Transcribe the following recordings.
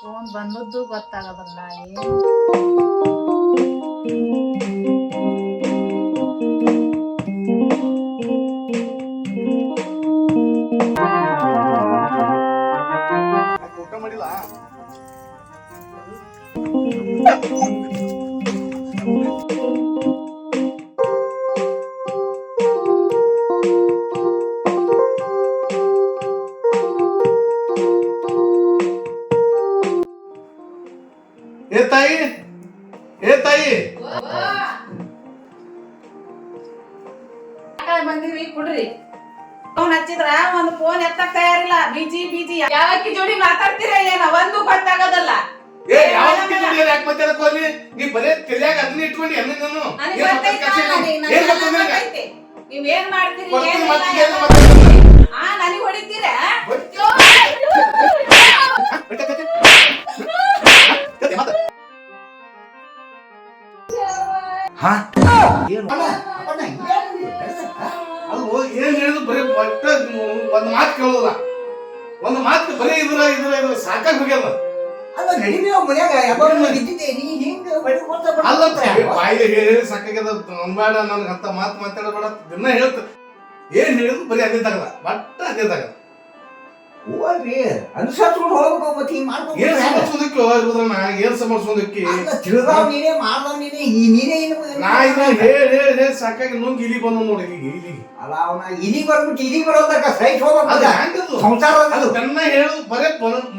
Phone ಬಂದದ್ದು ಗೊತ್ತಾಗದಲ್ಲ ಏನು. ಊಟ ಮಾಡಿಲ್ಲ ಏ ತಾಯಿ ಬಂದಿವಿ ಕುಡ್ರಿ. ಫೋನ್ ಹಚ್ಚಿದ್ರ ಒಂದು ಫೋನ್ ಎತ್ತಕ್ ತಯಾರಿಲ್ಲ. ಬಿಜಿ ಬಿಜಿ ಯಾವಕ್ಕಿ ಜೋಡಿ ಮಾತಾಡ್ತೀರ ಏನ ಒಂದು ಗೊತ್ತಾಗೋದಲ್ಲ. ಏ ಯಾವತ್ತಿ ಜೋಡಿ ಯಾಕೆ ಮಾತಾಡಕ್ ಹೋಗ್ಲಿ? ನೀ ಬರೇ ತಲೆಯಾಗ ಅದನ್ನ ಇಟ್ಕೊಂಡು ಎನ್ನ ನಾನು ನೀವ್ ಏನ್ ಮಾಡ್ತೀರಿ? ನನಗ್ ಹೊಡಿತೀರ? ಅಲ್ವೋ ಏನ್ ಹೇಳಿದ್ರು ಬರೀ ಒಟ್ಟ ಒಂದ್ ಮಾತು ಕೇಳೋಲ್ಲ. ಒಂದ್ ಮಾತು ಬರೀ ಇದ್ರ ಸಾಕಾಗಿ ಹೋಗ್ಯದ. ಅಲ್ಲ ಬಾಯಿಗೆ ಹೇಳಿ ಸಾಕಾಗ್ಯದ. ಅನ್ಬೇಡ ನನ್ಗೆ ಅಂತ ಮಾತು ಮಾತಾಡಬೇಡ ದಿನ ಹೇಳ್ತ. ಏನ್ ಹೇಳಿದ್ರು ಬರೀ ಅದೇ ತಗದ ಬಟ್ಟ ಅದೇ ತಗದ. ಹೋಗ್ರಿ ಅನುಸರಿಸ್ಕೊಂಡು ಹೋಗ್ಬೇಕು. ಮತ್ತೆ ಹಿಂಗ್ ಮಾಡ್ಬೇಕು. ಏನ್ ಸಮರ್ಸೋದಕ್ಕೆ ಏನ್ ಸಮರ್ಸೋದಕ್ಕೆ ತಿಳಿದವ್ ನೀನೇ ಮಾಡ್ದವ್ ನೀನೇ ನೀನೇ ನಾ ಇದನ್ನ ಹೇಳಿ ಸಾಕಾಗಿ ನುಂಗ್ ಇಲಿ ಬಂದ ನೋಡಿ. ಇಲಿ ಅಲ್ಲ ಅವನ ಇಲಿ ಬರ್ಬಿಟ್ಟು ಇಲಿ ಬರೋದಕ್ಕ ಸೈಟ್ ಹೋಗ್ಬೇಕು. ಸಂಸಾರ ನನ್ನ ಹೇಳು ಬರೇ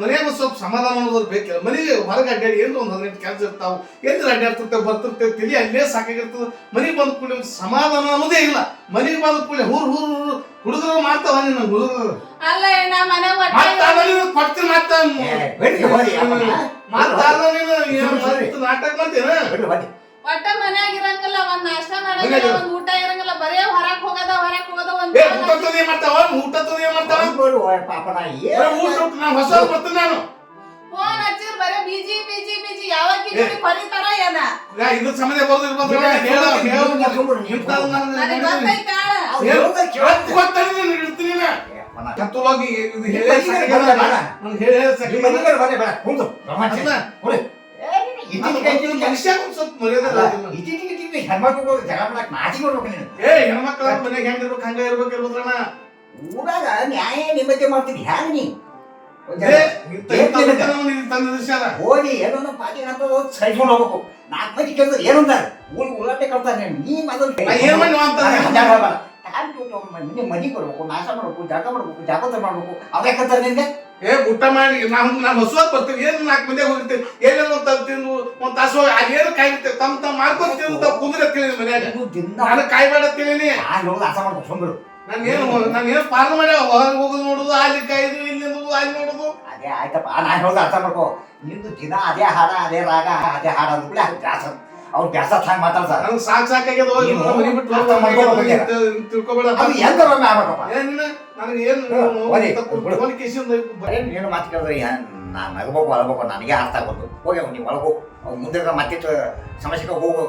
ಮನೆಯಾಗ ಸ್ವಲ್ಪ ಸಮಾಧಾನ ಅನ್ನೋದ್ರ ಬೇಕಿಲ್ಲ. ಮನೆಗೆ ಹೊರಗೆ ಅಡ್ಡಾಡಿ ಏನ್ರ ಒಂದ್ 15 ಕೆಲಸ ಇರ್ತಾವ. ಏನ್ರ ಅಡ್ಡಾಡ್ತಿರ್ತೇವೆ ಬರ್ತಿರ್ತೇವೆ. ತಲಿ ಅಲ್ಲೇ ಸಾಕಾಗಿರ್ತದ. ಮನೆಗೆ ಬಂದ ಕೂಡಲೇ ಸಮಾಧಾನ ಅನ್ನೋದೇ ಇಲ್ಲ. ಮನೆಗೆ ಬಂದ ಕೂಡಲೇ ಹೂರು ಹುಡುಗರು ಮಾಡ್ತಾವ. ನಿನ್ನ ಹುಡುಗರು ಅಲ್ಲ ಕೊಡ್ತೀನಿ ನಾಟಕ ಮಾಡ್ತೀನ. ಒಟ್ಟ ಮನ್ಯಾಗ ಇರಂಗಿಲ್ಲ. ಒಂದ್ ನಾಷ್ಟ ಮಾಡಂಗಿಲ್ಲ. ಒಂದ್ ಊಟ ಇರಂಗಿಲ್ಲ. ಬರೇ ಹೊರಕ್ ಹೋಗದ ಒಂದ್ ಊಟ ಮಾಡ್ತಾವ. ಹೊಸ ಬರ್ತೀನಿ ನಾನು. ಫೋನ್ ಹಚ್ಚಿರ್ ಬರೇ ಬಿಜಿ ಬಿಜಿ ಬಿಜಿ ಯಾವಕ್ಕಿ ಜೋಡಿ ಕರೀತಾರ ಏನ? ಇದ್ರ ಸಮಯ ಬರ್ದು ಇರ್ಬೋದು. ಹೆಣ್ಮಕ್ಳ ಮನೆಗೆ ಹೆಂಗಿರ್ಬೇಕು ಹಂಗ ಇರ್ಬೇಕಿರ್ಬೋದ್ರಣ್ಣ. ಊರಾಗ ನ್ಯಾಯ ನಿಮ್ಮತ್ತೆ ಮಾಡ್ತೀನಿ ಹ್ಯಾಂಗ ನೀ ಹೋಗಿ ಏನೋ ಪಾಟಿ ಅಂತ ಸೈಡ್ಕೊಂಡು ಹೋಗ್ಬೇಕು. 4 ಮಂದಿ ಕೆಲಸ ಏನಂತಾರೆ ಉಳ್ಳಾಟೆ ಕಳ್ತಾರೆ. ನೀ ಮೊದಲು ಮನಿ ಕೊಡ್ಬೇಕು, ನಾಶ ಮಾಡ್ಬೇಕು, ಜಾಗ ಮಾಡ್ಬೇಕು, ಜಾಗೃತ ಮಾಡ್ಬೇಕು. ಅವ್ಯಾಕಂತಾರೆ ನಿನ್ಗೆ ಊಟ ಮಾಡಿ ನಾನು ಹೊಸವಾಗಿ ಬರ್ತೀವಿ. ಏನ್ 4 ಮಂದಿ ಹೋಗಿರ್ತೀವಿ. ಏನೇನು ತಿಂದು ಒಂದ್ ತಾಸು ಅದೇನು ಕಾಯ್ಬಿಡ್ತೇವೆ. ತಮ್ಮ ಮಾಡ್ಕೊಂಡು ತಿಂದು ಕುಂದ್ರೆ ತಿಳಿನಿ ಮನ್ಯಾಗ. ನಾನು ಕಾಯ್ಬೇಡ ತಿಳಿನಿ. ನಾಶ ಮಾಡ್ಬೇಕು ಸುಂದರು. ನಾನು ಪಾರ್ಲ ಮಾಡಿ ಹೊರಗೆ ಹೋಗೋದು ನೋಡುದು, ಅಲ್ಲಿ ಕಾಯ್ದು ಇಲ್ಲಿ ಅಲ್ಲಿ ನೋಡುದು. ಅದೇ ಆಯ್ತಪ್ಪ. ನಾನು ಹೇಳ್ದ ಅರ್ಥ ಮಾಡ್ಕೋ. ನಿಂದು ದಿನ ಅದೇ ಹಾಡ ಅದೇ ರಾಗ ಅದೇ ಹಾಡ ಅಂದ್ಬಿಡಿ ಅದು ಬ್ಯಾಸ. ಅವ್ರು ಬ್ಯಾಸ ಹಂಗ ಮಾತಾಡ್ತಾರೆ. ನನಗೆ ಸಾಕಾಗ್ಯದ. ತಿಳ್ಕೊಬೇಡ. ಅದು ಎಂತ ಆಗ್ಬೇಕಪ್ಪ. ನನಗೆ ಏನು ಮಾತು ಕೇಳಿದ್ರೆ ನಾನು ನಗಬೇಕು ಅಳ್ಬೇಕು ನನಗೆ ಅರ್ಥ ಆಗೋದು. ಹೋಗಿ ನೀವು ಒಳಗು ಮುಂದೆ ಮತ್ತೆ ಸಮಸ್ಯೆಗೆ ಹೋಗು.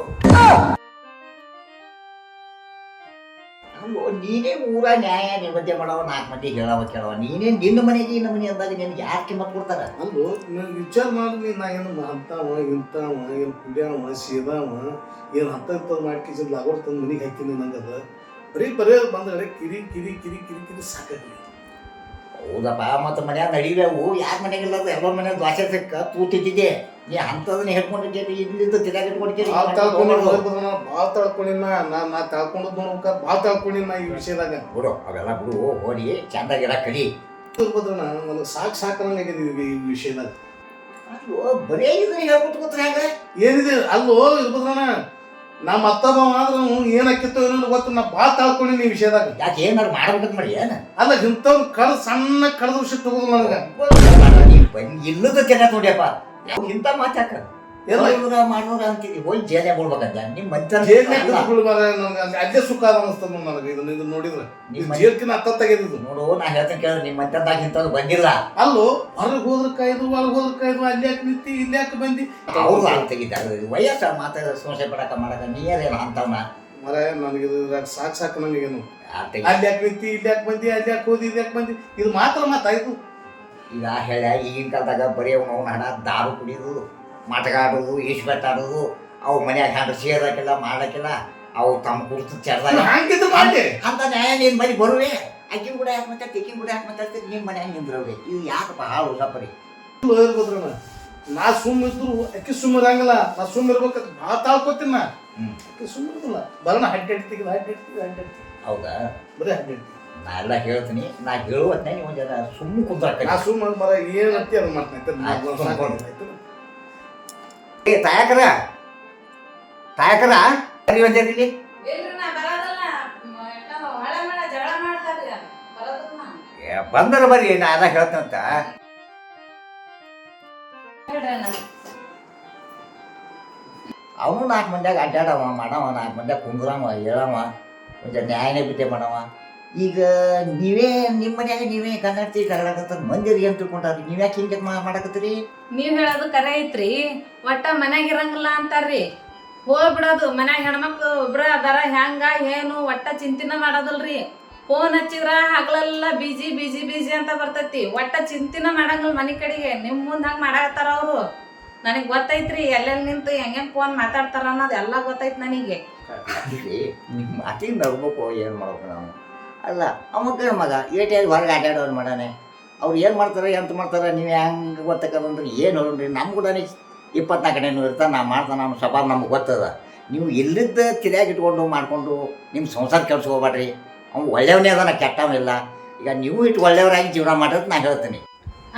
ನೀನೇ ಊರ ನ್ಯಾಯ ನಿಬದ್ಧೆ ಮಾಡವ 4 ಮಂದಿ ಹೇಳವ ಕೇಳವ. ನೀನೇ ನಿನ್ನ ಮನೆಗೆ ಇನ್ನ ಮನೆ ಅಂದಾಗ ನಿನ್ಗೆ ಯಾರು ಕಿಮ್ಮತ್ ಕೊಡ್ತಾರ? ಅಲ್ಲು ನನ್ ವಿಚಾರ ಮಾಡಿ. ನಾ ಏನು ಅಂತವ ಇಂತವ ಏನು ಕುಡಿಯವ ಸೀದವ ಏನು ಹತ್ತ ಮಾಡ್ಕಿಸಿದ್ ಲಾಗೋಡ್ ತಂದು ಮನೆಗೆ ಹಾಕಿನಿ. ನಂಗದ ಬರೇ ಬಂದ್ರೆ ಕಿರಿ ಕಿರಿ ಕಿರಿ ಕಿರಿ ಕಿರಿ ಸಾಕಾಗಿ. ಹೌದಪ್ಪ. ಮತ್ತೆ ಮನ್ಯಾಗ ನಡಿವೆವು. ಯಾರ ಮನೆಗೆಲ್ಲ ಎಲ್ಲರ ಮನ್ಯಾಗ ದ್ವಾಸೆ ಸಿಕ್ಕ ತೂತಿದ್ದೆ. ನೀ ಅಂತದನ್ನ ಹೇಳ್ಕೊಂಡಿದ್ದೆ. ಇಲ್ಲಿಂದ ತಿರಾಗಿ ಇಟ್ಕೊಂಡಿದ್ದೆ. ಭಾಳ ತಳ್ಕೊಂಡಿನ ನಾ ತಳ್ಕೊಂಡ್ ನೋಡ್ಬೇಕ. ಭಾಳ ತಳ್ಕೊಂಡಿನ ಈ ವಿಷಯದಾಗ. ಬಿಡು ಅವೆಲ್ಲ ಬಿಡು. ಹೋಗಿ ಚಂದಾಗಿರ ಕಲಿ. ನನಗೆ ಸಾಕಂಗಾಗಿದೆ ಈ ವಿಷಯದಾಗ. ಬರೇ ಇದನ್ನ ಹೇಳ್ಕೊಟ್ಕೋತ್ರ ಹೆಂಗ ಏನಿದೆ ಅಲ್ಲೋ ಇರ್ಬೋದ್ರಣ. ನಮ್ಮ ಮತ್ತೊಬ್ಬ ಆದ್ರೆ ಏನಾಕಿತ್ತು ಏನೋ ಗೊತ್ತು. ನಾ ಭಾಳ ತಾಳ್ಕೊಂಡಿನಿ ಈ ವಿಷಯದಾಗ. ಯಾಕೆ ಏನಾರು ಮಾಡ್ಬೇಕಂತ ಮಾಡಿ ಏನ? ಅಲ್ಲ ಇಂಥವ್ರು ಸಣ್ಣ ಕಳೆದ ವಿಷಯ ತಗೋದು ನನಗೆ ಇಲ್ಲದ ಜನ ನೋಡ್ಯಪ್ಪ. ಇಂಥ ಮಾತಾಕ ಮಾಡೋರ ಅಂತೀವಿ. ಹೋಗಿ ಜೇಲೆ ಬಿಡ್ಬೇಕಂತ ನಿಮ್ಮ ಅದೇ ಸುಖ ಅನಿಸ್ತದ ನನಗೆ. ಇದನ್ನ ನೋಡಿದ್ರೆ ಜೇಲ್ಕಿನ ಹತ್ತಾಗಿದ್ದು ನೋಡು. ನಾ ಹೇಳ್ತೇನೆ ಕೇಳಿದ್ರೆ ನಿಮ್ಮ ಮಂತ್ಯದಾಗ ಇಂಥದ್ದು ಬಂದಿಲ್ಲ. ಅಲ್ಲೋ ಹೊರಗೆ ಹೋದ್ರ ಕಾಯ್ದು ಒಳಗೆ ಹೋದ್ರ ಕಾಯ್ದು. ಅಲ್ಲಿ ಯಾಕೆ ನಿಂತಿ ಇಲ್ಲಿ ಯಾಕೆ ಬಂದಿ? ಅವ್ರು ತೆಗಿತಾರೆ ವಯಸ್ಸ ಮಾತಾಡ ಸಂಶಯ ಪಡಕ ಮಾಡಕ. ನೀರೇನು ಅಂತವ್ನ ಮರ ನನಗೆ ಸಾಕು ನನಗೇನು. ಅಲ್ಲಿ ಯಾಕೆ ನಿಂತಿ ಇಲ್ಲಿ ಯಾಕೆ ಬಂದಿ ಅಲ್ಲಿ ಯಾಕೆ ಹೋದಿ ಇಲ್ಲಿ ಯಾಕೆ ಬಂದಿ ಇದು ಮಾತ್ರ ಮಾತಾಯ್ತು. ಈಗ ಹೇಳ ಈಗಿನ ಕಾಲದಾಗ ಬರೀ ಅವ್ನ ಹಣ ದಾರು ಕುಡಿಯೋದು ಮಟಕ ಆಡೋದು ಈಶ್ಬೆಟ್ ಆಡೋದು ಅವು ಮನ್ಯಾಗ ಹಾಡು ಸೇರಕ್ಕಿಲ್ಲ ಮಾಡಕ್ಕಿಲ್ಲ ಅವು ತಮ್ಮ ಕುರ್ತು ಚರ್ದಾಗ ಹಂಗಿದ್ದು ಮಾಡಿ ಅಂತ ನ್ಯಾಯ ನಿನ್ನ ಮನೆ ಬರುವೆ ಅಕ್ಕಿನ ಕೂಡ ಯಾಕೆ ಮಾತಾಡ್ತಿ ಇಕ್ಕಿನ ಕೂಡ ಯಾಕೆ ಮಾತಾಡ್ತಿ ನಿಮ್ಮ ಮನ್ಯಾಗ ನಿಂದ್ರವ್ರಿ ಇದು ಯಾಕಪ್ಪ ಹಾಳು ಉಸಪರಿ ಹೇಳ್ಬೋದ್ರಣ್ಣ ನಾ ಸುಮ್ಮಿದ್ರು ಅಕ್ಕಿ ಸುಮ್ಮಿರಂಗಿಲ್ಲ ನಾ ಸುಮ್ಮಿರ್ಬೇಕಂತ ಭಾಳ ತಾಳ್ಕೊತೀನಿ ನಾ ಅಕ್ಕಿ ಸುಮ್ಮಿರೋದಿಲ್ಲ ಬರೋಣ ಅಡ್ಡಾಡ್ತೀವಿ ಹೌದಾ ಬರೀ ಅಡ್ಡಾಡ್ತೀವಿ ನಾ ಎಲ್ಲ ಹೇಳ್ತೀನಿ ನಾ ಹೇಳುವತ್ತೇ ನೀವು ಜರ ಸುಮ್ಮನೆ ಕುಂದ್ರಾಕ ನಾ ಸುಮ್ಮ ಮರ ಏನಂತ ಅದು ಮಾಡ್ತೀನಿ ಏ ತಾಯಕರ ಸರಿ ಒಂದೇರಿ ಇಲ್ರಿ ನಾ ಬರೋದಲ್ಲ ಹೊಳೆ ಮಾಡ ಜಗಳ ಮಾಡ್ತಾರ್ರಿ ಬರೋದಲ್ಲ ಬಂದರ ಬರ್ರಿ ನಾ ಎಲ್ಲ ಹೇಳ್ತೇನಂತ ಅವನು 4 ಮಂದಿಯಾಗ ಅಡ್ಡಾಡವ ಮಾಡವ 4 ಮಂದಿಯಾಗ ಕುಂದ್ರವ ಹೇಳವ ಒಂದು ನ್ಯಾಯನೇ ಬಿದ್ದೆ ಮಾಡವ ಈಗ ನೀವೇ ನಿಮ್ಮ ಮನ್ಯಾಗ ನೀವೇ ಕನ್ನಡತಿ ಕರಡಕತ್ತಾರ ಮಂದಿರಿ ಏನು ತಿಳ್ಕೊಂಡ್ರಿ ನೀವು ಯಾಕೆ ಹಿಂಗೆ ಮಾಡಕತ್ತೀರಿ ನೀವ್ ಹೇಳೋದು ಕರೆ ಐತ್ರಿ ಒಟ್ಟ ಮನ್ಯಾಗ ಇರಂಗಿಲ್ಲ ಅಂತಾರ್ರಿ ಹೋಗ್ಬಿಡೋದು ಮನ್ಯಾಗ ಹೆಣ್ಮಕ್ಳು ಒಬ್ರ ಅದಾರ ಹೆಂಗ ಏನು ಒಟ್ಟ ಚಿಂತಿನ ಮಾಡೋದಲ್ರಿ ಫೋನ್ ಹಚ್ಚಿದ್ರ ಹಗಲೆಲ್ಲ ಬಿಜಿ ಅಂತ ಬರ್ತೈತಿ ಒಟ್ಟ ಚಿಂತಿನ ಮಾಡಂಗಿಲ್ಲ ಮನಿ ಕಡೆಗೆ ನಿಮ್ ಮುಂದ್ ಹಂಗ ಮಾಡಾಕತ್ತಾರ ಅವ್ರು ನನಗ್ ಗೊತ್ತೈತ್ರಿ ಎಲ್ಲೆಲ್ಲಿ ನಿಂತು ಹೆಂಗ್ ಫೋನ್ ಮಾತಾಡ್ತಾರ ಅನ್ನೋದು ಎಲ್ಲ ಗೊತ್ತೈತಿ ನನಗೆ ನಿಮ್ಮ ಮಾತಿಗೆ ನಡ್ಬೇಕು ಏನು ಮಾಡ್ಬೇಕು ನಾವು ಅಲ್ಲ ಅಮ್ಮಕ್ಕ ಮಗ ಏಟಿಯಾಗಿ ಹೊರಗೆ ಅಡ್ಡಾಡೋರು ಮಾಡಾನೆ ಅವ್ರು ಏನು ಮಾಡ್ತಾರೆ ಎಂತ ಮಾಡ್ತಾರೆ ನೀವು ಹೆಂಗೆ ಗೊತ್ತಕ್ಕಂದ್ರೆ ಏನು ನೋಡ್ರಿ ನಮ್ಮ ಕೂಡ 24 ಕಡೆನೂ ಇರ್ತಾನೆ ನಾ ಮಾಡ್ತಾನೆ ನಮ್ಮ ಸಭಾ ನಮ್ಗೆ ಗೊತ್ತದ ನೀವು ಇಲ್ಲಿದ್ದ ತಿರ್ಯಾಗಿ ಇಟ್ಕೊಂಡು ಮಾಡಿಕೊಂಡು ನಿಮ್ಮ ಸಂಸಾರ ಕೆಲ್ಸ್ಕೋಬೇಡ್ರಿ ಅವ್ನು ಒಳ್ಳೆಯವನೇ ಅದಾನ ಕೆಟ್ಟವನಿಲ್ಲ ಈಗ ನೀವು ಇಟ್ಟು ಒಳ್ಳೆಯವರಾಗಿ ಜೀವನ ಮಾಡೋದು ನಾ ಹೇಳ್ತೀನಿ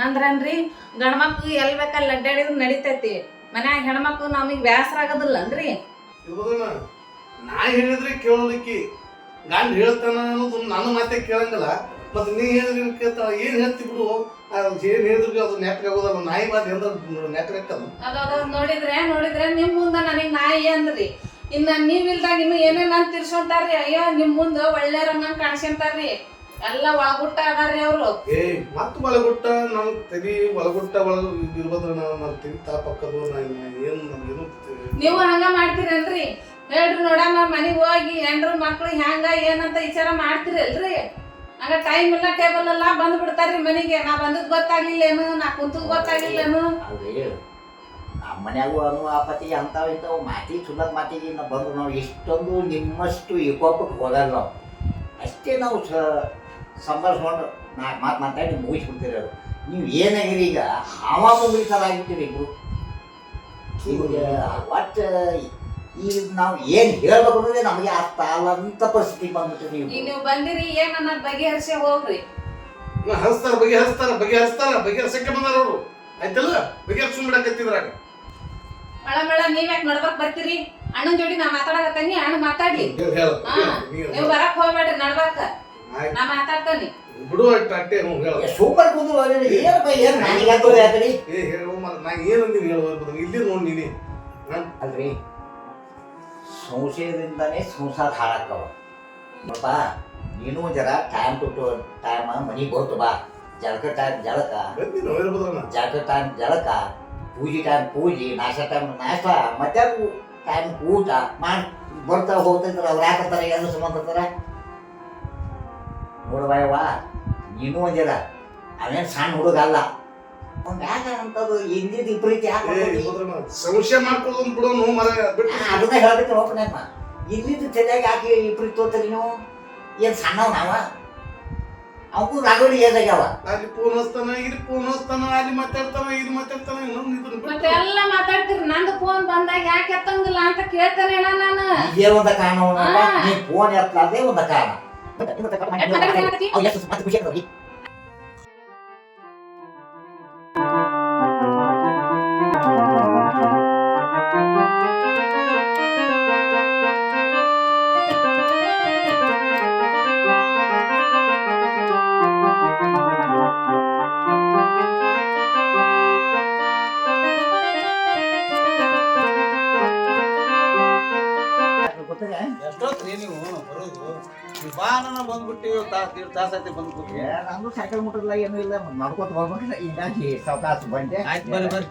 ಅಂದ್ರನ್ರಿ ಗಂಡ್ಮಕ್ಳು ಎಲ್ ಬೇಕಲ್ಲಿ ಅಡ್ಡಾಡಿದ್ರು ನಡಿತೈತಿ ಮನ್ಯಾಗ ಹೆಣ್ಮಕ್ಳು ನಮಗ್ ಬ್ಯಾಸರ ಆಗೋದಿಲ್ಲ ಅನ್ರಿ ನಾ ಹೇಳಿದ್ರೆ ಕೇಳೋದಕ್ಕೆ ಗಂಡ ಹೇಳ್ತಾನ ಅನ್ನೋದು ನನ್ನ ಮಾತೆ ಕೇಳಂಗಿಲ್ಲ ಮತ್ತೆ ನೀ ಹೇಳಿದ್ರೆ ಕೇಳ್ತಾಳ ಏನ್ ಹೇಳ್ತಿ ಬಿಡು ಏನ್ ಹೇಳಿದ್ರು ಅದು ನೆಟ್ಗೆ ಆಗೋದಲ್ಲ ನಾಯಿ ಮಾತು ಹೇಳಿದ್ರೆ ನೆಟ್ಗೆ ಹಾಕದು ಅದ ನೋಡಿದ್ರೆ ನಿಮ್ ಮುಂದ ನನಗ್ ನಾಯಿ ಅಂದ್ರಿ ಇನ್ನ ನೀವ್ ಇಲ್ದಾಗ ಇನ್ನು ಏನೇನ್ ಅಂತ ತಿರ್ಸ್ಕೊಂತಾರ್ರಿ ಅಯ್ಯೋ ನಿಮ್ ಮುಂದ ಒಳ್ಳೆ ರಂಗ ಕಾಣಿಸ್ಕೊಂತಾರ್ರಿ ಎಲ್ಲ ಒಳಗುಟ್ಟ ಅದಾರ್ರಿ ಅವ್ರು ಏ ಮತ್ತ ಒಳಗುಟ್ಟ ನಮ್ ತಲಿ ಒಳಗುಟ್ಟ ಇರ್ಬೋದ್ರ ನನ್ನ ತಲಿ ತಾಪಕ್ಕದು ಏನು ನಮ್ಗೇನು ನೀವು ಹಂಗ ಮಾಡ್ತೀರಲ್ರಿ ಹೇಳ್ರಿ ನೋಡಮ್ಮ ಮನಿಗ್ ಹೋಗಿ ಹೆಂಡ್ರು ಮಕ್ಳು ಹೆಂಗ ಏನಂತ ವಿಚಾರ ಮಾಡ್ತೀರಲ್ರಿ ಹಂಗ ಟೈಮ್ ಇಲ್ಲ ಟೇಬಲ್ ಎಲ್ಲ ಬಂದ್ ಬಿಡ್ತಾರ್ರಿ ಮನಿಗೆ ನಾ ಬಂದದ್ ಗೊತ್ತಾಗ್ಲಿಲ್ಲೇನು ನಾ ಕುಂತದ್ ಗೊತ್ತಾಗ್ಲಿಲ್ಲೇನು ನಮ್ಮ ಮನ್ಯಾಗೂ ಅನು ಆಪತಿ ಅಂತಾವ ಇಂಥವು ಮಾತಿ ಸುಳ್ಳದ ಮಾತಿಗೆ ನಾವು ಬಂದ್ರು ನಾವು ಇಷ್ಟೊಂದು ನಿಮ್ಮಷ್ಟು ಏಕೋಪಕ್ಕೆ ಹೋಗಲ್ಲ ನಾವು ಅಷ್ಟೇ ನಾವು ಸಂಭಾಳಿಸ್ಕೊಂಡು 4 ಮಾತು ಮಾತಾಡಿ ಮುಗಿಸ್ಬಿಡ್ತೀರಿ ಅದು ನೀವು ಏನಾಗಿರಿ ಈಗ ಹಾವ ಮುಗಿತಾರ ಆಗಿರ್ತೀರಿ ಇಬ್ರು ಒಟ್ಟು ಈಗ ನಾವು ಏನು ಹೇಳ್ಬೇಕು ಅನ್ನೋದೇ ನಮಗೆ ಅರ್ಥ ಆಗಂತ ಪರಿಸ್ಥಿತಿ ಬಂದ್ಬಿಟ್ಟು ನೀವು ಬಂದಿರಿ ಏನ್ ಅನ್ನೋದ್ ಬಗೆಹರಿಸಿ ಹೋಗ್ರಿ ಬಗೆಹರಿಸಕ್ಕೆ ಬಂದಾರ ಅವರು ಆಯ್ತಲ್ಲ ಬಗೆಹರಿಸಿ ಬಿಡಕತ್ತಿದ್ರಾಗ ಮಳ ನೀವ್ಯಾಕ್ ನಡ್ಬಕ್ ಬರ್ತೀರಿ ಅಣ್ಣನ್ ಜೋಡಿ ನಾ ಮಾತಾಡಕತ್ತೀನಿ ಅಣ್ಣ ಮಾತಾಡ್ಲಿ ನೀವು ಬರಕ್ ಹೋಗ್ಬೇಡ್ರಿ ನಡ್ಬಾಕ ನಾ ಮಾತಾಡ್ತಾನಿ ಬಿಡು ಅಟ್ಟೆ ಸೂಪರ್ ಕೂದಲು ನಾ ಏನಂದಿನಿ ಹೇಳುವ ಇಲ್ಲಿ ನೋಡಿ ನೀನಿ ಅಲ್ರಿ ಸಂಶಯದಿಂದಾನೇ ಸಂಸಾರ ಹಾಳಾಕವ ನೋಡಪ್ಪ ನೀನು ಜರ ಟೈಮ್ ಟು ಟೈಮ್ ಮನಿಗೆ ಬರ್ತು ಬಾ ಜಳಕ ಟೈಮ್ ಜಳಕ ಜಳಕ ಪೂಜೆ ಟೈಮ್ ಪೂಜೆ ನಾಷ್ಟ ಟೈಮ್ ನಾಷ್ಟ ಮತ್ತೆ ಟೈಮ್ ಊಟ ಮಾಡಿ ಬರ್ತಾ ಹೋಗ್ತಿರ್ತಾರೆ ಅವ್ರು ಯಾಕಂತಾರೆ ಏನು ಸಂಬಂಧರ್ತಾರೆ ನೋಡ್ಬಾಯವ್ವ ನೀನು ಒಂದಿರ ಅವೇನು ಸಣ್ಣ ಹುಡುಗ ಅಲ್ಲ ಅವ್ನು ಯಾಕಂತದ್ದು ಇಂದಿದ್ದು ಪ್ರೀತಿ ಸಂಶಯ ಮಾಡ್ಕೊಳ್ಳೋದು ಬಿಡೋನು ಅದನ್ನ ಹೇಳ್ಬೇಕು ನೋಡ್ಕೊಂಡಮ್ಮ ಇಲ್ಲಿದ್ದು ಚೆನ್ನಾಗಿ ಯಾಕೆ ಪ್ರೀತಿ ತೋರ್ತೀರಿ ನೀವು ಏನು ಸಣ್ಣವ್ ನಾವ ಅವಕ್ಕೂ ರಾಗೋಡಿ ಏನಾಗ್ಯಾವ ಅಲ್ಲಿ ಫೋನ್ ಹಚ್ತಾನ ಇಲ್ಲಿ ಫೋನ್ ಹಚ್ತಾನ ಅಲ್ಲಿ ಮಾತಾಡ್ತಾನ ಇದು ಮಾತಾಡ್ತಾನ ಮತ್ತೆ ಎಲ್ಲ ಮಾತಾಡ್ತೀರಿ ನಂದು ಫೋನ್ ಬಂದಾಗ ಯಾಕೆ ಎತ್ತಂಗಿಲ್ಲ ಅಂತ ಕೇಳ್ತಾನೆ ನಾನು ಇದೇ ಒಂದ ಕಾರಣ ನೀ ಫೋನ್ ಎತ್ತಲಾರ್ದೇ ಒಂದ ಕಾರಣ ಎಷ್ಟು ಮತ್ತೆ ಖುಷಿ ಆಗ್ತದೆ ಎಷ್ಟೊತ್ರಿ ನೀವು ಬರೋದು ಬಾ ನಾನು ಬಂದ್ಬಿಟ್ಟು ತಾಸು ಐತಿ ಬಂದ್ಬಿಟ್ಟು ನಮ್ದು ಸೈಕಲ್ ಮುಟ್ಟಿಲ್ಲ ಏನೂ ಇಲ್ಲ ನಡ್ಕೊತ ಬರ್ಬೇಕಿಲ್ಲ ಹೀಗಾಗಿ ಸಾವಕಾಶ ಬಂದೆ ಆಯ್ತು ಬರ್ರಿ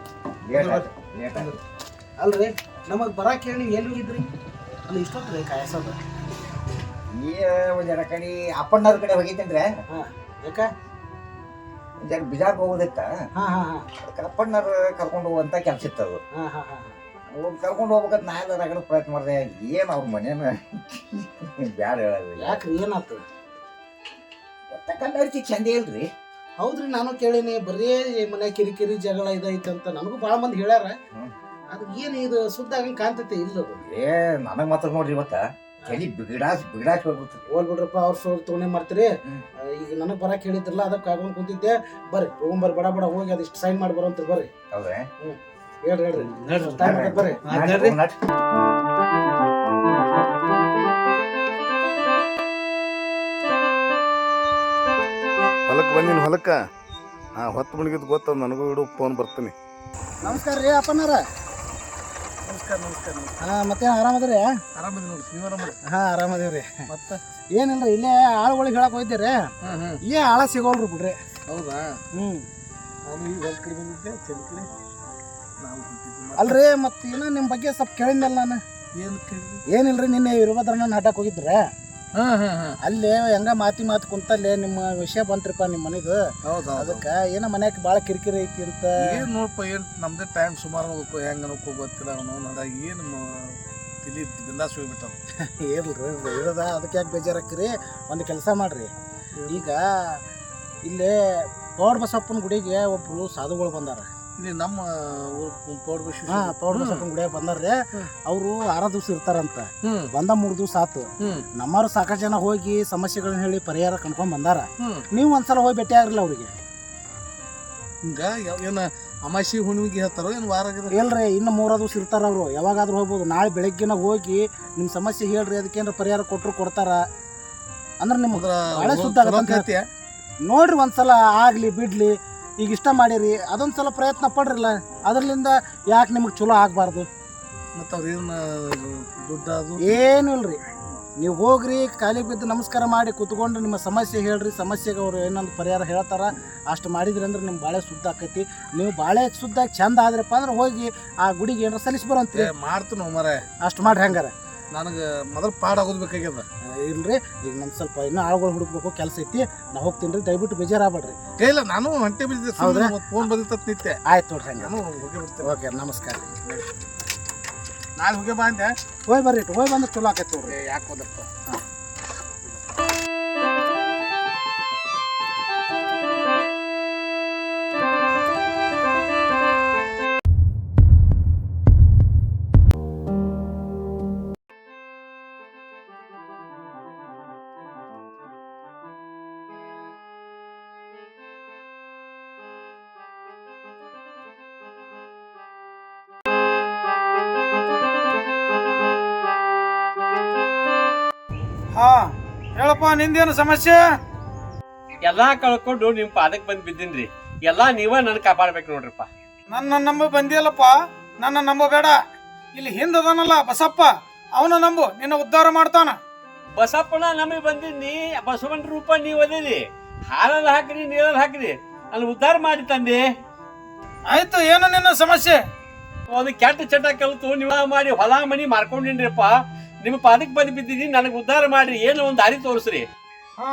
ಅಲ್ರಿ ನಮಗ್ ಬರಾಕ್ ಹೇಳಿ ಎಲ್ಲಿ ಹೋಗಿದ್ರಿ ಅಲ್ಲಿ ಇಷ್ಟೊತ್ರಿ ಕಾಯಸೋದು ಈ ಒಂದರ ಕಡೆ ಅಪ್ಪಣ್ಣವ್ರ ಕಡೆ ಹೋಗಿದ್ದೇನ್ರೆ ಯಾಕ ಜರ ಬಿಜಾರ್ಗೆ ಹೋಗೋದಿತ್ತ ಹಾ ಹಾ ಹಾ ಅದಕ್ಕೆ ಅಪ್ಪಣ್ಣರು ಕರ್ಕೊಂಡು ಹೋಗುವಂಥ ಕೆಲಸ ಇತ್ತು ಅದು ಹಾ ಹಾ ಹಾ ಹೋಗಿ ಕರ್ಕೊಂಡು ಹೋಗ್ಬೇಕಂತ ನಾ ಎಲ್ಲ ರಗಡ ಪ್ರಯತ್ನ ಮಾಡಿದೆ ಏನು ಅವ್ರ ಮನೇನ ಬ್ಯಾಡ ಹೇಳೋದು ಯಾಕ್ರಿ ಏನಾತು? ಒಟ್ಟ ಕನ್ನಡತಿ ಚಂದ ಇಲ್ರಿ. ಹೌದ್ರಿ, ನಾನು ಕೇಳೀನಿ ಬರೀ ಮನೆ ಕಿರಿಕಿರಿ ಜಗಳ ಇದೈತೆ ಅಂತ ನನಗೂ ಭಾಳ ಮಂದಿ ಹೇಳ್ಯಾರ. ಅದು ಏನು ಇದು ಸುದ್ದ ಆಗಂಗೆ ಕಾಣ್ತೈತೆ ಇಲ್ಲದು. ಏ ನನಗೆ ಮಾತ್ರ ನೋಡ್ರಿ ಇವತ್ತ ತಲೆ ಬಿಗಡಾಸ್ ಹೋಗ್ಬಿಡ್ತು. ಹೋಲ್ ಬಿಡ್ರಪ್ಪ, ಅವ್ರ ಸೋಲ್ ತೊಗೊಂಡೇ ಮಾಡ್ತೀರಿ. ಈಗ ನನಗೆ ಬರಕ್ಕೆ ಹೇಳಿದ್ರಲ್ಲ ಅದಕ್ಕೆ ಆಗೊಂಡು ಕುಂತಿದ್ದೆ. ಬರ್ರಿ ಹೋಗ್ಬರ್ರಿ, ಬಡ ಬಡ ಹೋಗಿ ಅದಿಷ್ಟು ಸೈನ್ ಮಾಡಿ ಬರೋಂತ ಬರ್ರಿ. ಹೌದ್ರಾ? ಹೇಳ್ರಿ ಟೈಮ್ ಆಗತ್ತೆ ಬರ್ರಿ. ಹೊಲಕ್ಕೆ ಬಂದಿನಿ ಹೊಲಕ್ಕೆ. ಹೊತ್ತು ಮುಳುಗಿದ್ ಗೊತ್ತದ ನನಗೂ ಇಡು ಫೋನ್ ಬರ್ತೀನಿ. ನಮಸ್ಕಾರ ರೀ ಅಪ್ಪನಾರ. ನಮಸ್ಕಾರ ನಮಸ್ಕಾರ. ಹಾಂ ಮತ್ತೆ ಆರಾಮದ್ರಿ? ಆರಾಮದಿ ನೋಡಿ, ನೀವು ಆರಾಮದಿ? ಹಾಂ ಆರಾಮದೀವ್ರಿ. ಮತ್ತೆ ಏನಿಲ್ಲ ಇಲ್ಲೇ ಆಳುಗಳಿಗೆ ಹೇಳಕ್ ಹೋಯ್ತೀರಿ. ಏ ಆಳ ಸಿಗೋಲ್ರಿ ಬಿಡ್ರಿ. ಹೌದಾ? ಹ್ಞೂ ನಾನು ಈಗ ಹೊಲ ಕಡೆ ಬಂದಿದ್ದೆ ಚೆಲ್ ಕಡೆ ನಾವು ಅಲ್ರಿ ಮತ್ತೆ ಏನೋ ನಿಮ್ಮ ಬಗ್ಗೆ ಸ್ವಲ್ಪ ಕೇಳಿದ್ನಲ್ಲ ನಾನು. ಏನು ಕೇಳಿದ್ರಿ? ಏನಿಲ್ರಿ, ನಿನ್ನೆ ವೀರಭದ್ರನ ನಾಟಕ ಹೋಗಿದ್ರೆ ಅಲ್ಲೇ ಹೆಂಗ ಮಾತು ಕುಂತಲ್ಲೇ ನಿಮ್ಮ ವಿಷಯ ಬಂತ್ರಿಪ್ಪ ನಿಮ್ಮ ಮನೆದು. ಹೌದಾ? ಅದಕ್ಕೆ ಏನೋ ಮನ್ಯಾಗ ಭಾಳ ಕಿರಿಕಿರಿ ಐತಿ ಅಂತ. ಏನು ನೋಡಪ್ಪ, ಏನು ನಮ್ದೇ ಟೈಮ್ ಸುಮಾರು ಹೋಗ್ಬೇಕು, ಹೆಂಗೆ ಅನ್ನೋಕ್ಕೂ ಗೊತ್ತಿಲ್ಲ. ಅವನು ಅದಾಗ ಏನು ತಿಳಿ ಬಿಂದಾಸ್ ಹೋಗ್ಬಿಟ್ಟ. ಇಲ್ರಿ ಇರೋದ, ಅದಕ್ಕೆ ಯಾಕೆ ಬೇಜಾರಾಕ್ರಿ? ಒಂದು ಕೆಲಸ ಮಾಡ್ರಿ. ಈಗ ಇಲ್ಲೇ ಪೌಡ್ ಬಸಪ್ಪನ ಗುಡಿಗೆ ಒಬ್ರು ಸಾಧುಗಳು ಬಂದಾರ. ಇಲ್ಲಿ ನಮ್ಮ ಪೌಡ್ ಬಸಪ್ಪನ ಗುಡಿಯಾಗ ಬಂದಾರ್ರಿ. ಅವರು 6 ದಿವಸ ಇರ್ತಾರಂತ. ಬಂದ 3 ದಿವಸ ಆತು. ನಮ್ಮವ್ರು ಸಾಕಷ್ಟು ಜನ ಹೋಗಿ ಸಮಸ್ಯೆಗಳನ್ನ ಹೇಳಿ ಪರಿಹಾರ ಕಂಡ್ಕೊಂಡ್ ಬಂದಾರ. ನೀವು ಒಂದ್ಸಲ ಹೋಗಿ ಭೇಟಿ ಆಗಿರಲ್ಲ ಅವ್ರಿಗೆ. ಹಿಂಗ ಏನು ಅಮಾಸಿ ಹುಣ್ಣಿಗೆ ಹೇಳ್ತಾರೋ ಏನು ವಾರ? ಇಲ್ರಿ, ಇನ್ನು 3 ದಿವಸ ಇರ್ತಾರ ಅವರು. ಯಾವಾಗಾದ್ರೂ ಹೋಗ್ಬೋದು. ನಾಳೆ ಬೆಳಗ್ಗೆನ ಹೋಗಿ ನಿಮ್ಮ ಸಮಸ್ಯೆ ಹೇಳ್ರಿ, ಅದಕ್ಕೇನ್ರ ಪರಿಹಾರ ಕೊಡ್ತಾರ ಅಂದ್ರೆ ನಿಮ್ಗೆ ಭಾಳ ಸುದ್ದ ಆಗತ್ತೆ. ನೋಡ್ರಿ ಒಂದ್ಸಲ ಆಗ್ಲಿ ಬಿಡ್ಲಿ, ಈಗ ಇಷ್ಟ ಮಾಡಿರಿ, ಅದೊಂದ್ಸಲ ಪ್ರಯತ್ನ ಪಡ್ರಿಲ್ಲ. ಅದರ್ಲಿಂದ ಯಾಕೆ ನಿಮಗೆ ಚಲೋ ಆಗ್ಬಾರ್ದು? ಮತ್ತು ಅವ್ರು ಏನು ದುಡ್ಡು ಅದು ಏನು ಇಲ್ರಿ, ನೀವು ಹೋಗ್ರಿ, ಕಾಲಿಗೆ ಬಿದ್ದು ನಮಸ್ಕಾರ ಮಾಡಿ ಕುತ್ಕೊಂಡು ನಿಮ್ಮ ಸಮಸ್ಯೆ ಹೇಳ್ರಿ. ಸಮಸ್ಯೆಗೆ ಅವ್ರು ಏನೊಂದು ಪರಿಹಾರ ಹೇಳ್ತಾರ. ಅಷ್ಟು ಮಾಡಿದ್ರಿ ಅಂದ್ರೆ ನಿಮ್ಗೆ ಬಾಳೆ ಶುದ್ಧ ಆಕೈತಿ. ನೀವು ಬಾಳೆ ಶುದ್ಧ ಚಂದ ಆದ್ರಪ್ಪ ಅಂದ್ರೆ ಹೋಗಿ ಆ ಗುಡಿಗೆ ಏನಾರ ಸಲ್ಲಿಸಿ ಬರೋಂತ್ರಿ. ಮಾಡ್ತೀನಿ ಮರೆ, ಅಷ್ಟು ಮಾಡ್ರಿ. ಹಂಗಾರ ನನಗೆ ಮೊದಲು ಪಾಡಾಗೋದು ಬೇಕಾಗ್ಯದ. ಇಲ್ರಿ, ಈಗ ನಮ್ಗೆ ಸ್ವಲ್ಪ ಇನ್ನೂ ಆಳುಗಳು ಹುಡುಕ್ಬೇಕು, ಕೆಲಸ ಐತಿ. ನಾ ಹೋಗ್ತೀನಿ ರೀ, ದಯವಿಟ್ಟು ಬೇಜಾರಾಗ್ಬೇಡ್ರಿ. ಇಲ್ಲ, ನಾನು ಹೊಂಟೆ ಬಿದ್ದೆ, ಫೋನ್ ಬಂದಿತ್ತ ನಿತ್ಯ. ಆಯ್ತು ನೋಡ್ರಿ, ಹಂಗೆ ನಾನು ಹೋಗಿ ಬಿಡ್ತೇನೆ. ಓಕೆ, ನಮಸ್ಕಾರ. ನಾಳೆ ಹೋಗಿ ಬಂದೆ. ಹೋಗಿ ಬರ್ರಿ, ಹೋಗಿ ಬಂದ್ರೆ ಚಲೋ ಆಕೈತಿ ನೋಡ್ರಿ. ಯಾಕೆ ಹೋದಪ್ಪ? ಹಾ ಹೇಳಪ್ಪ, ನಿಂದೇನು ಸಮಸ್ಯೆ? ಎಲ್ಲಾ ಕಳ್ಕೊಂಡು ನಿಮ್ ಪಾದಕ್ ಬಂದ್ ಬಿದ್ದೀನ್ರಿ. ಎಲ್ಲಾ ನೀವ ನನ್ ಕಾಪಾಡ್ಬೇಕು ನೋಡ್ರಿಪ್ಪ. ನನ್ನ ನಂಬ ಬಂದಿಯಲ್ಲಪ್ಪ, ನನ್ನ ನಂಬಬೇಡ. ಇಲ್ಲಿ ಹಿಂದದನಲ್ಲ ಬಸಪ್ಪ, ಅವನ ನಂಬು, ನಿನ್ನ ಉದ್ಧಾರ ಮಾಡ್ತಾನ. ಬಸಪ್ಪನ ನಮಗೆ ಬಂದಿನಿ, ಬಸವನ ರೂಪ ನೀವ್ ಅದೇರಿ. ಹಾಲಲ್ಲಿ ಹಾಕ್ರಿ, ನೀರಲ್ಲಿ ಹಾಕ್ರಿ, ಅಲ್ಲಿ ಉದ್ಧಾರ ಮಾಡಿ ತಂದೆ. ಆಯ್ತು, ಏನು ನಿನ್ನ ಸಮಸ್ಯೆ? ಅದು ಕೆಟ್ಟ ಚಟ ಕಲಿತು ನೀವ ಮಾಡಿ ಹೊಲ ಮನಿ ಮಾರ್ಕೊಂಡಿನ್ರಿಪ್ಪ. ನಿಮ್ಮ ಪಾದಕ್ ಬಂದ್ ಬಿದ್ದೀನಿ, ನನಗೆ ಉದ್ಧಾರ ಮಾಡ್ರಿ. ಏನೋ ಒಂದು ದಾರಿ ತೋರಿಸ್ರಿ. ಹಾ,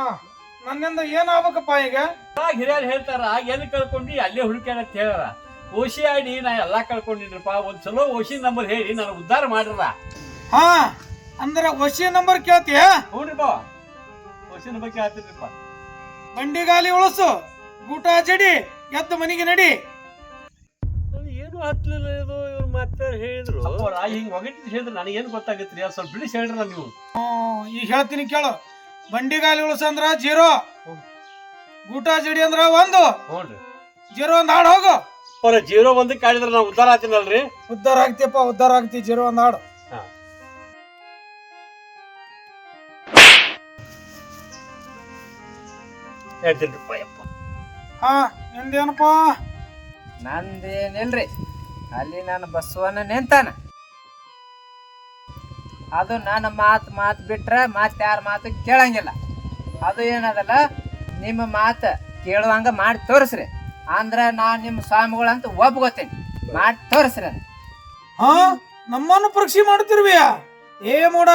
ನನ್ನಿಂದ ಏನಾಗಬೇಕಪ್ಪ ಈಗ? ಹಿರಿಯರು ಹೇಳ್ತಾರ, ಎಲ್ಲಿ ಕಳ್ಕೊಂಡಿ ಅಲ್ಲೇ ಹುಡುಕ್ಯಾರ ಅಂತ ಹೇಳ್ಯಾರ. ಓಶಿ ಆಡಿ ನಾ ಎಲ್ಲಾ ಕಳ್ಕೊಂಡಿನ್ರಿಪ್ಪ. ಒಂದ್ ಚಲೋ ಓಶಿ ನಂಬರ್ ಹೇಳಿ ನನಗೆ ಉದ್ಧಾರ ಮಾಡ್ರ. ಹಾ, ಅಂದ್ರೆ ಓಶಿ ನಂಬರ್ ಕೇಳ್ತೀಯ? ಹ್ಞೂನ್ರಿಪ್ಪ, ಓಶಿ ನಂಬರ್ ಕೇಳ್ತೀನಿಪ್ಪ. ಬಂಡಿಗಾಲಿ ಉಳಸು, ಗೂಟ ಜಡಿ, ಎದ್ದು ಮನೆಗೆ ನಡಿ. ಏನು ಹತ್ಲಿಲ್ಲ ಇದು. ಇವ್ರು ಮತ್ತೆ ಹೇಳಿದ್ರು ಹಿಂಗ್ ಒಗಟಿದ್ ಹೇಳಿದ್ರೆ ನನಗೇನು ಗೊತ್ತಾಗತ್ರಿ? ಅದು ಸ್ವಲ್ಪ ಬಿಡಿಸಿ ಹೇಳ್ರಲ್ಲ ನೀವು. ಈಗ ಹೇಳ್ತೀನಿ ಕೇಳು. ಬಂಡಿಗಾಲಿ ಉಳಸ ಅಂದ್ರ 0, ಗೂಟ ಜಡಿ ಅಂದ್ರ 1. ಹ್ಞೂನ್ರಿ, 0 1 ಹಾಡು ಹೋಗು. 0 1 ಕಾಡಿದ್ರೆ ನಾವು ಉದ್ಧಾರ ಆಗ್ತೀನಲ್ರಿ. ಉದ್ಧಾರ ಆಗ್ತೀಯಪ್ಪ, ಉದ್ಧಾರ ಆಗ್ತಿ. 0 1 ಹಾಡು. ಹೇಳ್ತೀನಿಪ್ಪ. ಯಪ್ಪ, ಹಾ, ನಿಂದೇನಪ್ಪ? ನಂದೇನಿಲ್ರಿ, ಅಲ್ಲಿ ನಾನು ಬಸವನ ನಿಂತಾನ. ಅದು ನನ್ನ ಮಾತು ಬಿಟ್ರೆ ಮತ್ತೆ ಯಾರ ಮಾತು ಕೇಳಂಗಿಲ್ಲ. ಅದು ಏನದಲ್ಲ, ನಿಮ್ಮ ಮಾತು ಕೇಳುವಂಗ ಮಾಡಿ ತೋರಿಸ್ರಿ. ಅಂದ್ರೆ ನಾನು ನಿಮ್ಮ ಸ್ವಾಮಿಗಳಂತ ಒಪ್ಕೋತೀನಿ. ಮಾಡಿ ತೋರಿಸ್ರಿ. ಅದು ಹಾ, ನಮ್ಮನ್ನು ಪರೀಕ್ಷೆ ಮಾಡ್ತಿರ್ವಿಯ? ಏ ಮೋಡ,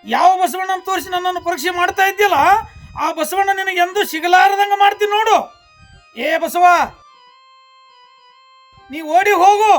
ಯಾವ ಬಸವಣ್ಣ ತೋರಿಸಿ ನನ್ನನ್ನು ಪರೀಕ್ಷೆ ಮಾಡ್ತಾ ಇದ್ದಿಲ್ಲ, ಆ ಬಸವಣ್ಣ ನಿನಗೆ ಎಂದು ಸಿಗಲಾರದಂಗ ಮಾಡ್ತೀನಿ ನೋಡು. ಏ ಬಸವ, ನೀ ಓಡಿ ಹೋಗು.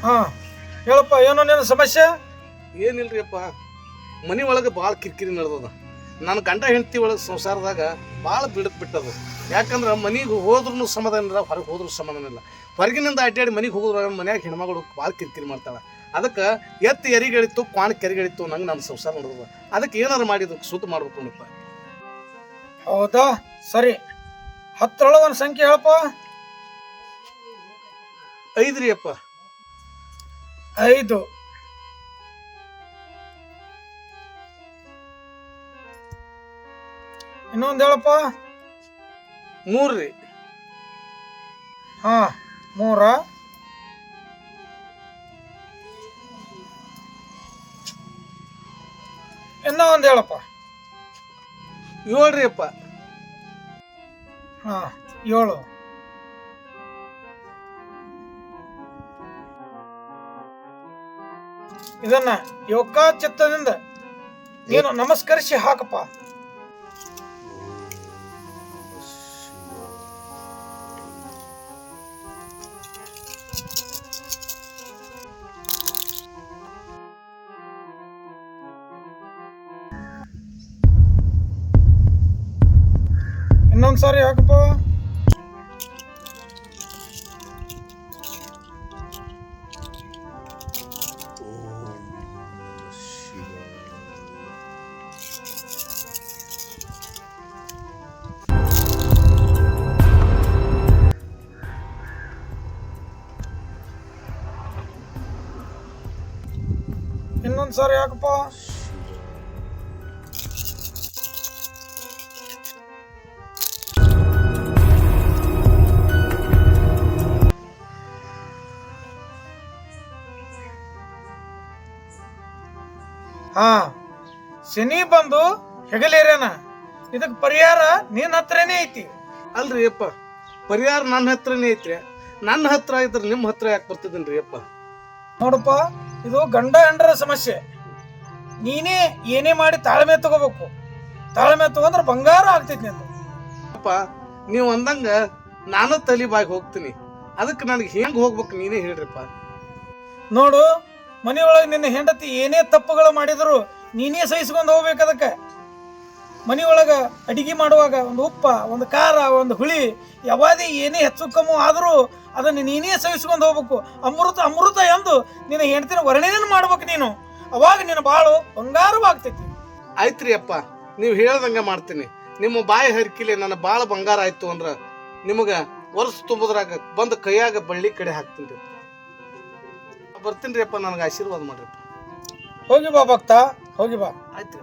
ಹಾ ಹೇಳಪ್ಪ, ಏನೋ ನಿನ್ನ ಸಮಸ್ಯೆ? ಏನಿಲ್ರಿ ಅಪ್ಪ, ಮನೆ ಒಳಗೆ ಭಾಳ ಕಿರಿಕಿರಿ ನಡೆದದ. ನನ್ನ ಗಂಡ ಹೆಂಡತಿ ಒಳಗೆ ಸಂಸಾರದಾಗ ಭಾಳ ಬಿಟ್ಟದು. ಯಾಕಂದ್ರೆ ಮನೆಗೆ ಹೋದ್ರೂ ಸಮಾಧಾನ ಇಲ್ಲ, ಹೊರಗೆ ಹೋದ್ರೂ ಸಮಾಧಾನ ಇಲ್ಲ. ಹೊರಗಿನಿಂದ ಅಡ್ಡಾಡಿ ಮನೆಗೆ ಹೋಗೋದ್ರಾಗ ಮನ್ಯಾಗ ಹೆಣ್ಮಗಳು ಭಾಳ ಕಿರಿಕಿರಿ ಮಾಡ್ತಾಳೆ. ಅದಕ್ಕೆ ಎತ್ತು ಎರಿಗಳಿತ್ತು, ಕ್ವಾಣಕ್ಕೆ ಕೆರಿಗಳಿತ್ತು, ನಂಗೆ ನನ್ನ ಸಂಸಾರ ನಡೆದದ. ಅದಕ್ಕೆ ಏನಾರು ಮಾಡಿದ್ದು ಸುದ್ದ ಮಾಡ್ಬೇಕು ಅನ್ನಪ್ಪ. ಹೌದಾ, ಸರಿ. 10 ಒಂದು ಸಂಖ್ಯೆ ಹೇಳಪ್ಪ. 5 ರೀ ಅಪ್ಪ. 5. ಇನ್ನೊಂದು ಹೇಳಪ್ಪ. 3 ರೀ. ಹಾ 3. ಇನ್ನೂ ಒಂದು ಹೇಳಪ್ಪ. 7 ರೀ ಅಪ್ಪ. ಹಾ 7. ಇದನ್ನ ಯೋಗ ಚಿತ್ತದಿಂದ ನೀನು ನಮಸ್ಕರಿಸಿ ಹಾಕಪ್ಪ. ಇನ್ನೊಂದ್ಸಾರಿ ಹಾಕಪ್ಪ. ಇನ್ನೊಂದ್ಸಾರಿ ಹಾಕಪ್ಪ. ಹಾ ಶನಿ ಬಂದು ಹೆಗಲೇರ್ಯಾನ. ಇದಕ್ಕೆ ಪರಿಹಾರ ನಿನ್ನ ಹತ್ರನೇ ಐತಿ. ಅಲ್ರಿ ಅಪ್ಪ, ಪರಿಹಾರ ನನ್ನ ಹತ್ರನೇ ಐತ್ರಿ. ನನ್ನ ಹತ್ರ ಇದ್ರೆ ನಿಮ್ಮ ಹತ್ರ ಯಾಕೆ ಬರ್ತಿದ್ದೀನಿ ಅಪ್ಪ? ನೋಡಪ್ಪ, ಇದು ಗಂಡ ಹೆಂಡರ ಸಮಸ್ಯೆ. ನೀನೇ ಏನೇ ಮಾಡಿ ತಾಳ್ಮೆ ತಗೋಬೇಕು. ತಾಳ್ಮೆ ತಗೊಂಡ್ರೆ ಬಂಗಾರ ಆಗ್ತೈತಿ ನಿಂದು. ಅಪ್ಪ, ನೀವು ಅಂದಂಗ ನಾನು ತಲೆ ಬಾಗಿ ಹೋಗ್ತೀನಿ. ಅದಕ್ಕೆ ನನಗೆ ಹೆಂಗೆ ಹೋಗ್ಬೇಕು ನೀನೇ ಹೇಳ್ರಿಪ್ಪ. ನೋಡು, ಮನೆಯೊಳಗೆ ನಿನ್ನ ಹೆಂಡತಿ ಏನೇ ತಪ್ಪುಗಳು ಮಾಡಿದ್ರು ನೀನೇ ಸಹಿಸ್ಕೊಂಡು ಹೋಗ್ಬೇಕು. ಅದಕ್ಕೆ ಮನೆಯೊಳಗೆ ಅಡಿಗೆ ಮಾಡುವಾಗ ಒಂದು ಉಪ್ಪ, ಒಂದು ಖಾರ, ಒಂದು ಹುಳಿ ಯಾವಾದೇ ಏನೇ ಹೆಚ್ಚು ಕಮ್ಮು ಆದರೂ ಅದನ್ನು ನೀನೇ ಸಹಿಸ್ಕೊಂಡು ಹೋಗ್ಬೇಕು. ಅಮೃತ ಅಮೃತ ಎಂದು ನಿನ್ನ ಹೆಂಡತಿನ ವರ್ಣನೆ ಮಾಡ್ಬೇಕು ನೀನು. ಅವಾಗ ನಿನ್ನ ಬಾಳು ಬಂಗಾರವಾಗ್ತೈತಿ. ಆಯ್ತ್ರಿ ಅಪ್ಪ, ನೀವು ಹೇಳ್ದಂಗೆ ಮಾಡ್ತೀನಿ. ನಿಮ್ಮ ಬಾಯಿ ಹರಿಕಿಲೆ ನನ್ನ ಬಾಳ ಬಂಗಾರ ಆಯ್ತು ಅಂದ್ರೆ ನಿಮಗೆ ವರ್ಷ ತುಂಬುದ್ರಾಗ ಬಂದು ಕೈಯಾಗ ಬಳ್ಳಿ ಕಡೆ ಹಾಕ್ತೀನಿ ರೀ. ಬರ್ತೀನಿ ರೀ ಅಪ್ಪ, ನನಗೆ ಆಶೀರ್ವಾದ ಮಾಡ್ರಿ. ಹೋಗಿ ಬಾ ಭಕ್ತ, ಹೋಗಿ ಬಾ. ಆಯ್ತು.